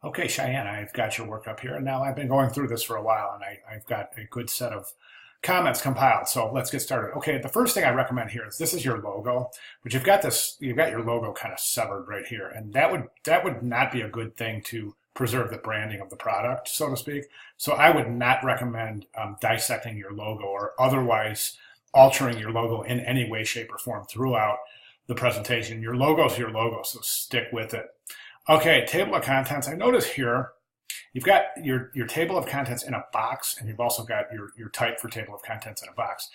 Okay, Cheyenne, I've got your work up here. And now I've been going through this for a while and I've got a good set of comments compiled. So let's get started. Okay, the first thing I recommend here is this is your logo, but you've got your logo kind of severed right here. And that would not be a good thing to preserve the branding of the product, so to speak. So I would not recommend dissecting your logo or otherwise altering your logo in any way, shape, or form throughout the presentation. Your logo is your logo, so stick with it. Okay, table of contents. I notice here you've got your table of contents in a box, and you've also got your type for table of contents in a box.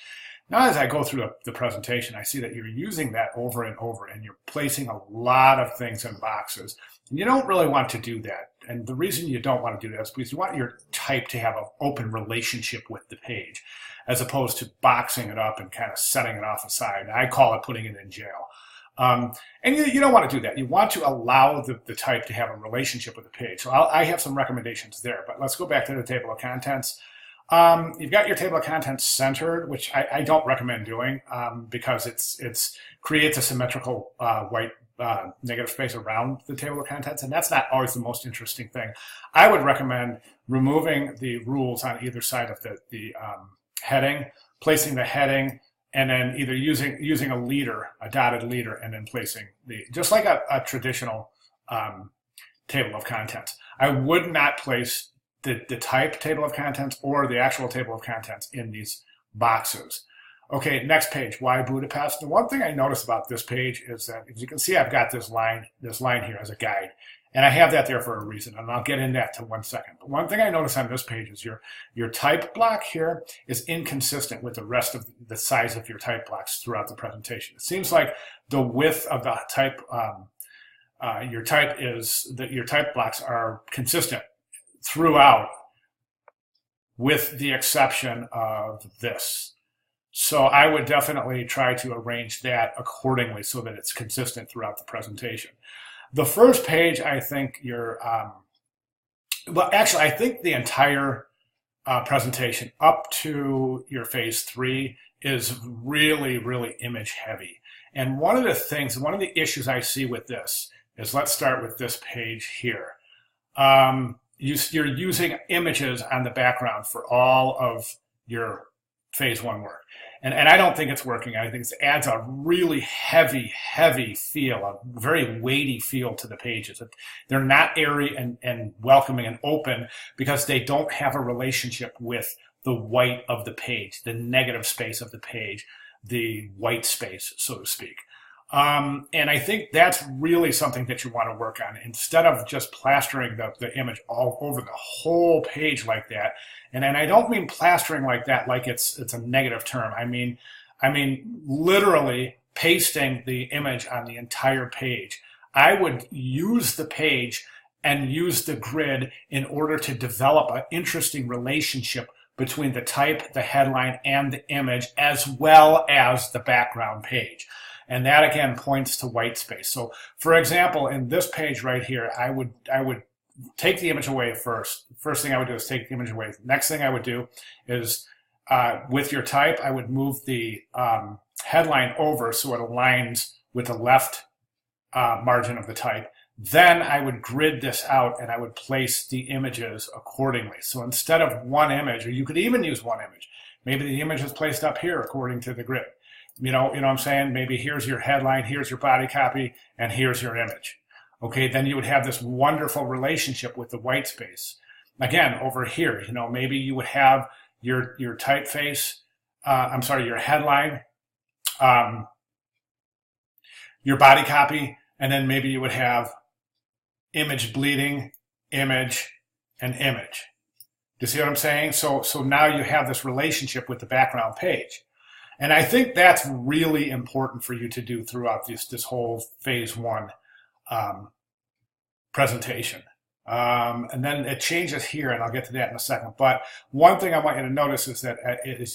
Now, as I go through the presentation, I see that you're using that over and over, and you're placing a lot of things in boxes. And you don't really want to do that. And the reason you don't want to do that is because you want your type to have an open relationship with the page, as opposed to boxing it up and kind of setting it off aside. I call it putting it in jail. And you don't want to do that. You want to allow the type to have a relationship with the page. So I have some recommendations there, but let's go back to the table of contents. You've got your table of contents centered, which I don't recommend doing because it's creates a symmetrical white negative space around the table of contents, and that's not always the most interesting thing. I would recommend removing the rules on either side of the heading, placing the heading, and then either using a leader, a dotted leader, and then placing just like a traditional table of contents. I would not place the type table of contents or the actual table of contents in these boxes. Okay, next page, why Budapest? The one thing I notice about this page is that, as you can see, I've got this line here as a guide. And I have that there for a reason, and I'll get into that in 1 second. But one thing I notice on this page is your type block here is inconsistent with the rest of the size of your type blocks throughout the presentation. It seems like the width of the type, your type blocks are consistent throughout, with the exception of this. So I would definitely try to arrange that accordingly so that it's consistent throughout the presentation. The first page, I think I think the entire presentation up to your phase 3 is really, really image heavy. And one of the issues I see with this is, let's start with this page here. You're using images on the background for all of your phase 1 work. And I don't think it's working. I think it adds a really heavy feel, a very weighty feel to the pages. They're not airy and welcoming and open because they don't have a relationship with the white of the page, the negative space of the page, the white space, so to speak. And I think that's really something that you want to work on, instead of just plastering the image all over the whole page like that. And I don't mean plastering like that like it's a negative term. I mean literally pasting the image on the entire page. I would use the page and use the grid in order to develop an interesting relationship between the type, the headline, and the image, as well as the background page. And that again points to white space. So for example, in this page right here, I would take the image away first. First thing I would do is take the image away. Next thing I would do is with your type, I would move the headline over so it aligns with the left margin of the type. Then I would grid this out and I would place the images accordingly. So instead of one image, or you could even use one image, maybe the image is placed up here according to the grid. You know what I'm saying? Maybe here's your headline, here's your body copy, and here's your image. Okay, then you would have this wonderful relationship with the white space. Again, over here, maybe you would have your typeface, your headline, your body copy, and then maybe you would have image bleeding, image, and image. Do you see what I'm saying? So now you have this relationship with the background page. And I think that's really important for you to do throughout this whole phase 1 presentation. And then it changes here, and I'll get to that in a second. But one thing I want you to notice is that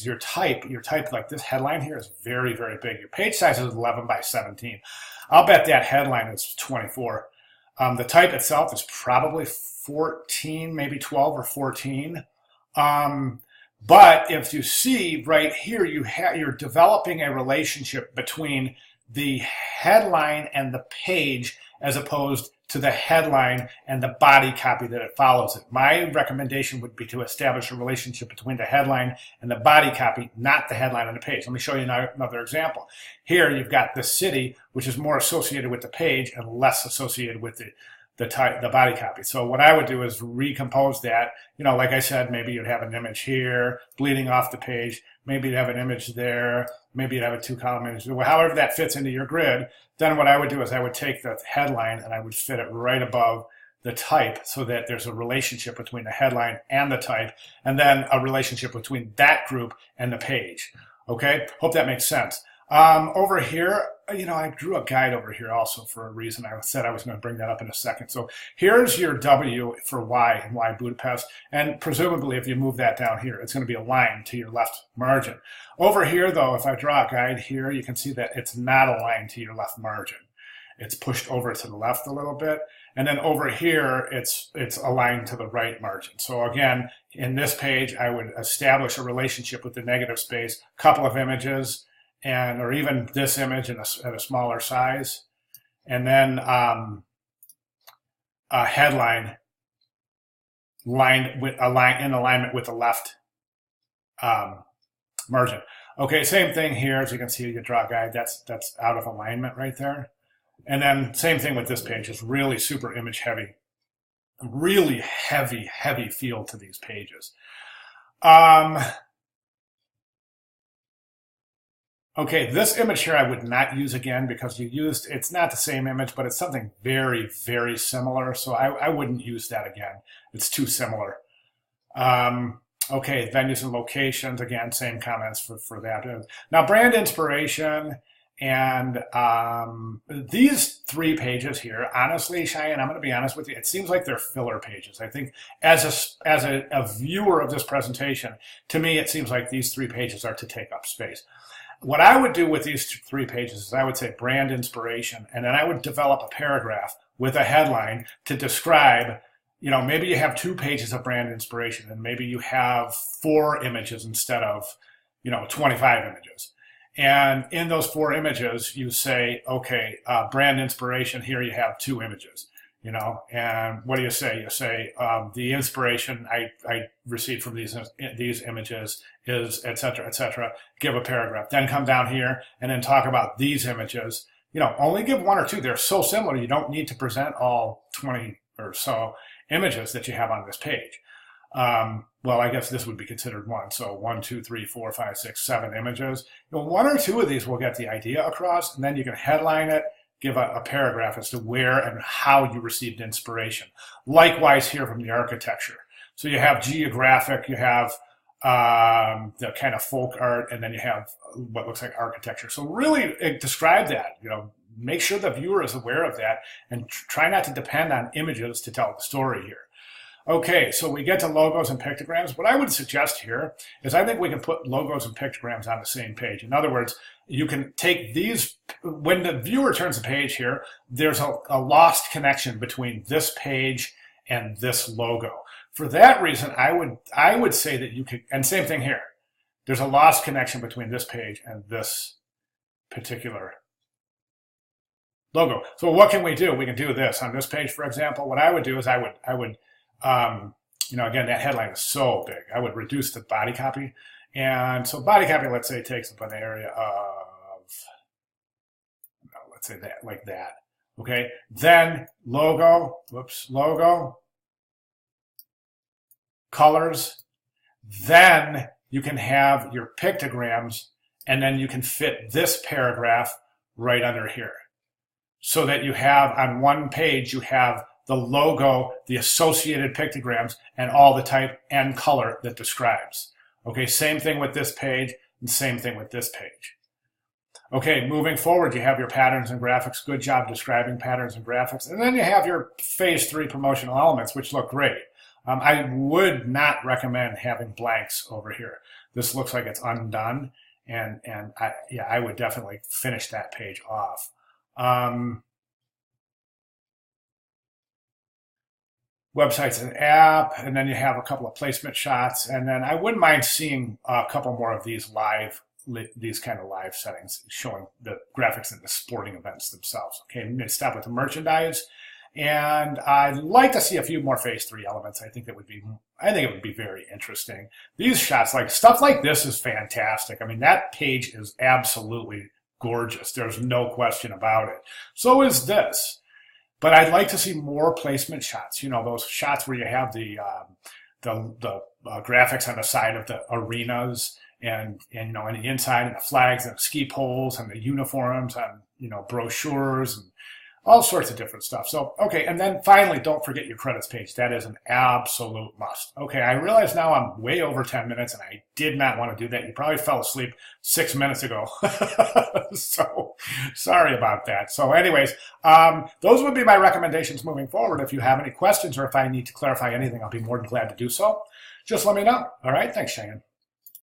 your type, like this headline here, is very, very big. Your page size is 11 by 17. I'll bet that headline is 24. The type itself is probably 14, maybe 12 or 14. But if you see right here, you're developing a relationship between the headline and the page, as opposed to the headline and the body copy that it follows it. My recommendation would be to establish a relationship between the headline and the body copy, not the headline on the page. Let me show you another example. Here you've got the city, which is more associated with the page and less associated with the body copy. So what I would do is recompose that. You know, like I said, maybe you'd have an image here bleeding off the page. Maybe you'd have an image there. Maybe you'd have a 2-column image. However that fits into your grid, then what I would do is I would take the headline and I would fit it right above the type so that there's a relationship between the headline and the type, and then a relationship between that group and the page. Okay, hope that makes sense. Over here, you know, I drew a guide over here also for a reason. I said I was going to bring that up in a second. So here's your W for Y and Y Budapest. And presumably if you move that down here, it's going to be aligned to your left margin. Over here, though, if I draw a guide here, you can see that it's not aligned to your left margin. It's pushed over to the left a little bit. And then over here, it's aligned to the right margin. So again, in this page, I would establish a relationship with the negative space, couple of images, or even this image at a smaller size, and then a headline in alignment with the left margin. Okay, same thing here. As you can see, you draw a guide. That's out of alignment right there. And then same thing with this page. It's really super image heavy, really heavy feel to these pages. Okay, this image here I would not use again because it's not the same image, but it's something very similar. So I wouldn't use that again. It's too similar. Okay, venues and locations, again, same comments for that. Now, brand inspiration and these 3 pages here, honestly, Cheyenne, I'm going to be honest with you, it seems like they're filler pages. I think as a viewer of this presentation, to me, it seems like these 3 pages are to take up space. What I would do with these 3 pages is I would say brand inspiration, and then I would develop a paragraph with a headline to describe, you know, maybe you have 2 pages of brand inspiration and maybe you have 4 images instead of, you know, 25 images. And in those 4 images, you say, okay, brand inspiration, here you have 2 images. You know, and what do you say? You say the inspiration I received from these images is et cetera, give a paragraph. Then come down here and then talk about these images. You know, only give 1 or 2. They're so similar, you don't need to present all 20 or so images that you have on this page. Well, I guess this would be considered 1. So 1, 2, 3, 4, 5, 6, 7 images. You know, 1 or 2 of these will get the idea across, and then you can headline it, give a paragraph as to where and how you received inspiration. Likewise here from the architecture. So you have geographic, you have the kind of folk art, and then you have what looks like architecture. So really describe that, you know, make sure the viewer is aware of that and try not to depend on images to tell the story here. Okay, so we get to logos and pictograms. What I would suggest here is I think we can put logos and pictograms on the same page. In other words, you can take these, when the viewer turns the page here, there's a lost connection between this page and this logo. For that reason, I would say that you could, and same thing here, there's a lost connection between this page and this particular logo. So what can we do? We can do this on this page, for example. What I would do is I would you know, again, that headline is so big. I would reduce the body copy. And so body copy, let's say, takes up an area of, let's say that, like that. Okay. Then logo, logo, colors. Then you can have your pictograms, and then you can fit this paragraph right under here. So that you have on one page, you have the logo, the associated pictograms, and all the type and color that describes. Okay, same thing with this page, and same thing with this page. Okay, moving forward, you have your patterns and graphics. Good job describing patterns and graphics. And then you have your phase 3 promotional elements, which look great. I would not recommend having blanks over here. This looks like it's undone, and I would definitely finish that page off. Websites and app, and then you have a couple of placement shots, and then I wouldn't mind seeing a couple more of these kind of live settings showing the graphics in the sporting events themselves. Okay, I'm going to stop with the merchandise, And I'd like to see a few more phase 3 elements. I think it would be very interesting. These shots, like stuff like this is fantastic. I mean, that page is absolutely gorgeous. There's no question about it. So is this. But I'd like to see more placement shots. You know, those shots where you have the graphics on the side of the arenas and you know, and the inside, and the flags and the ski poles and the uniforms and, you know, brochures and all sorts of different stuff. So, okay, and then finally, don't forget your credits page. That is an absolute must. Okay, I realize now I'm way over 10 minutes, and I did not want to do that. You probably fell asleep 6 minutes ago. So, sorry about that. So anyways, those would be my recommendations moving forward. If you have any questions or if I need to clarify anything, I'll be more than glad to do so. Just let me know. All right, thanks, Cheyenne.